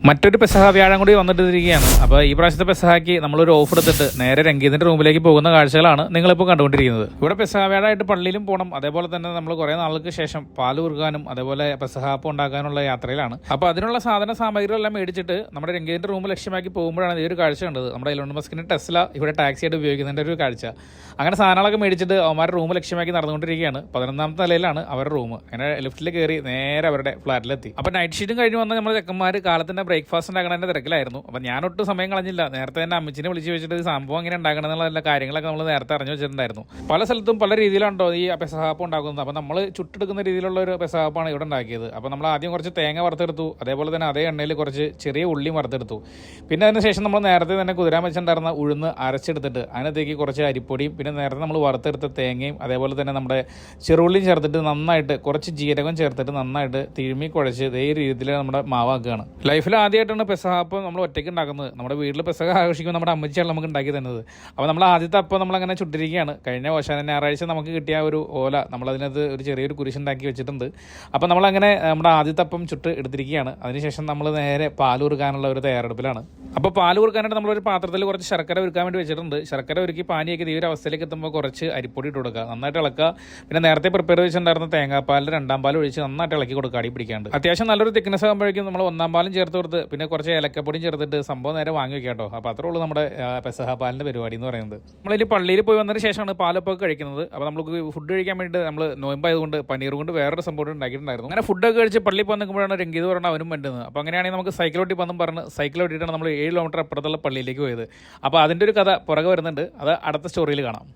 മറ്റൊരു പെസഹ വ്യാഴം കൂടി വന്നിട്ടിരിക്കുകയാണ്. അപ്പോൾ ഈ പ്രാവശ്യത്തെ പെസഹാക്കി നമ്മളൊരു ഓഫ് എടുത്തിട്ട് നേരെ രംഗീതിൻ്റെ റൂമിലേക്ക് പോകുന്ന കാഴ്ചകളാണ് നിങ്ങളിപ്പോൾ കണ്ടുകൊണ്ടിരിക്കുന്നത്. ഇവിടെ പെസഹ വ്യാഴമായിട്ട് പള്ളിയിലും പോകണം, അതേപോലെ തന്നെ നമ്മൾ കുറേ നാൾക്ക് ശേഷം പാല് കുറുക്കാനും അതേപോലെ പെസഹാപ്പം ഉണ്ടാക്കാനുള്ള യാത്രയിലാണ്. അപ്പോൾ അതിനുള്ള സാധന സാമഗ്രികളെല്ലാം മേടിച്ചിട്ട് നമ്മുടെ രംഗീതിൻ്റെ റൂം ലക്ഷ്യമാക്കി പോകുമ്പോഴാണ് ഈ ഒരു കാഴ്ച കണ്ടത്. നമ്മുടെ എലോൺ മസ്കിന് ടെസ്ല ഇവിടെ ടാക്സി ആയിട്ട് ഉപയോഗിക്കുന്നതിൻ്റെ ഒരു കാഴ്ച. അങ്ങനെ സാധനങ്ങളൊക്കെ മേടിച്ചിട്ട് അവന്മാരുടെ റൂം ലക്ഷ്യമാക്കി നടന്നുകൊണ്ടിരിക്കുകയാണ്. 11ാമത്തെ നിലയിലാണ് അവരുടെ റൂം. അങ്ങനെ ലിഫ്റ്റിൽ കയറി നേരെ അവരുടെ ഫ്ലാറ്റിലെത്തി. അപ്പോൾ നൈറ്റ് ഷീറ്റും കഴിഞ്ഞ് വന്ന നമ്മുടെ ചെക്കന്മാർ കാലത്തിൻ്റെ ബ്രേക്ക്ഫാസ്റ്റ് ഉണ്ടാക്കണതിൻ്റെ തിരക്കിലായിരുന്നു. അപ്പോൾ ഞാനൊട്ടും സമയം കളഞ്ഞില്ല. നേരത്തെ തന്നെ അമ്മച്ചിനെ വിളിച്ച് വെച്ചിട്ട് ഈ സംഭവം എങ്ങനെ ഉണ്ടാക്കണം എന്നുള്ള കാര്യങ്ങളൊക്കെ നമ്മൾ നേരത്തെ അറിഞ്ഞു വെച്ചിട്ടുണ്ടായിരുന്നു. പല സ്ഥലത്തും പല രീതിയിലുണ്ടോ ഈ പെസഹാപ്പം ഉണ്ടാക്കുന്നത്. അപ്പോൾ നമ്മൾ ചുട്ടെടുക്കുന്ന രീതിയിലുള്ള ഒരു പെസഹാപ്പാണ് ഇവിടെ ഉണ്ടാക്കിയത്. അപ്പോൾ നമ്മൾ ആദ്യം കുറച്ച് തേങ്ങ വറുത്തെടുത്തു, അതേപോലെ തന്നെ അതേ എണ്ണയിൽ കുറച്ച് ചെറിയ ഉള്ളിയും വറുത്തെടുത്തു. പിന്നെ അതിന് ശേഷം നമ്മൾ നേരത്തെ തന്നെ കുതിരാൻ വെച്ചിട്ടുണ്ടായിരുന്ന ഉഴുന്ന് അരച്ചെടുത്തിട്ട് അതിനകത്തേക്ക് കുറച്ച് അരിപ്പൊടിയും പിന്നെ നേരത്തെ നമ്മൾ വറുത്തെടുത്ത തേങ്ങയും അതേപോലെ തന്നെ നമ്മുടെ ചെറുള്ളിയും ചേർത്തിട്ട് നന്നായിട്ട് കുറച്ച് ജീരകം ചേർത്തിട്ട് നന്നായിട്ട് തിരുമ്മി കുഴച്ച് ഇതേ രീതിയിൽ നമ്മുടെ മാവാക്കുകയാണ്. ലൈഫിൽ ആദ്യമായിട്ടാണ് പെസഹാപ്പം നമ്മൾ ഒറ്റയ്ക്ക് ഉണ്ടാക്കുന്നത്. നമ്മുടെ വീട്ടിൽ പെസഹ ആഘോഷിക്കുമ്പോൾ നമ്മുടെ അമ്മച്ചിയാണ് നമുക്ക് ഉണ്ടാക്കി തന്നത്. അപ്പോൾ നമ്മൾ ആദ്യത്തെ അപ്പം നമ്മളങ്ങനെ ചുട്ടിരിക്കുകയാണ്. കഴിഞ്ഞ ഓശാന ഞായറാഴ്ച നമുക്ക് കിട്ടിയ ഒരു ഓല നമ്മളതിനകത്ത് ഒരു ചെറിയൊരു കുരിശുണ്ടാക്കി വെച്ചിട്ടുണ്ട്. അപ്പോൾ നമ്മളങ്ങനെ നമ്മുടെ ആദ്യത്തെ അപ്പം ചുട്ട് എടുത്തിരിക്കുകയാണ്. അതിനുശേഷം നമ്മൾ നേരെ പാൽ കുറുക്കാനുള്ള ഒരു തയ്യാറെടുപ്പിലാണ്. അപ്പോൾ പാൽ കുറുക്കാനായിട്ട് നമ്മളൊരു പാത്രത്തിൽ കുറച്ച് ശർക്കര ഉരുക്കാൻ വേണ്ടി വെച്ചിട്ടുണ്ട്. ശർക്കര ഉരുക്കി പാനിയൊക്കെ ഈ ഒരു അവസ്ഥയിലേക്ക് എത്തുമ്പോൾ കുറച്ച് അരിപ്പൊടി ഇട്ട് കൊടുക്കുക, നന്നായിട്ട് ഇളക്കുക. പിന്നെ നേരത്തെ പ്രിപ്പയർ വെച്ചിട്ടുണ്ടായിരുന്ന തേങ്ങാപ്പാലിൽ 2ാം പാൽ ഒഴിച്ച് നന്നായിട്ട് ഇളക്കി കൊടുക്കുക, അടി പിടിക്കാണ്ട്. അത്യാവശ്യം നല്ലൊരു തിക്നെസ് ആകുമ്പോഴേക്കും നമ്മൾ 1ാം പാലും ചേർത്ത് കൊടുത്ത് പിന്നെ കുറച്ച് ഏലക്കപ്പൊടിയും ചേർത്തിട്ട് സംഭവം നേരെ വാങ്ങി വെക്കാം കേട്ടോ. അപ്പോൾ അത്രേ ഉള്ളൂ നമ്മുടെ പെസഹ പാലിൻ്റെ പരിപാടി എന്ന് പറയുന്നത്. നമ്മളിനി പള്ളിയിൽ പോയി വന്നതിന് ശേഷമാണ് പാലൊക്കെ കഴിക്കുന്നത്. അപ്പോൾ നമുക്ക് ഫുഡ് കഴിക്കാൻ വേണ്ടിയിട്ട് നമ്മൾ നോയമ്പായതുകൊണ്ട് പനീർ കൊണ്ട് വേറൊരു സംഭവം ഉണ്ടാക്കിയിട്ടുണ്ടായിരുന്നു. അങ്ങനെ ഫുഡൊക്കെ കഴിച്ച് പള്ളിയിൽ പോയി നിൽക്കുമ്പോഴാണ് രംഗീത് പറഞ്ഞാൽ അവനും വേണ്ടത്. അപ്പോൾ അങ്ങനെയാണെങ്കിൽ നമുക്ക് സൈക്കിളോട്ടി വന്നും പറഞ്ഞ് സൈക്കിളോട്ടിയിട്ടാണ് നമ്മൾ 7 കിലോമീറ്റർ അപ്പുറത്തുള്ള പള്ളിയിലേക്ക് പോയത്. അപ്പോൾ അതിൻ്റെ ഒരു കഥ പുറകെ വരുന്നുണ്ട്. അത് അടുത്ത സ്റ്റോറിയിൽ കാണാം.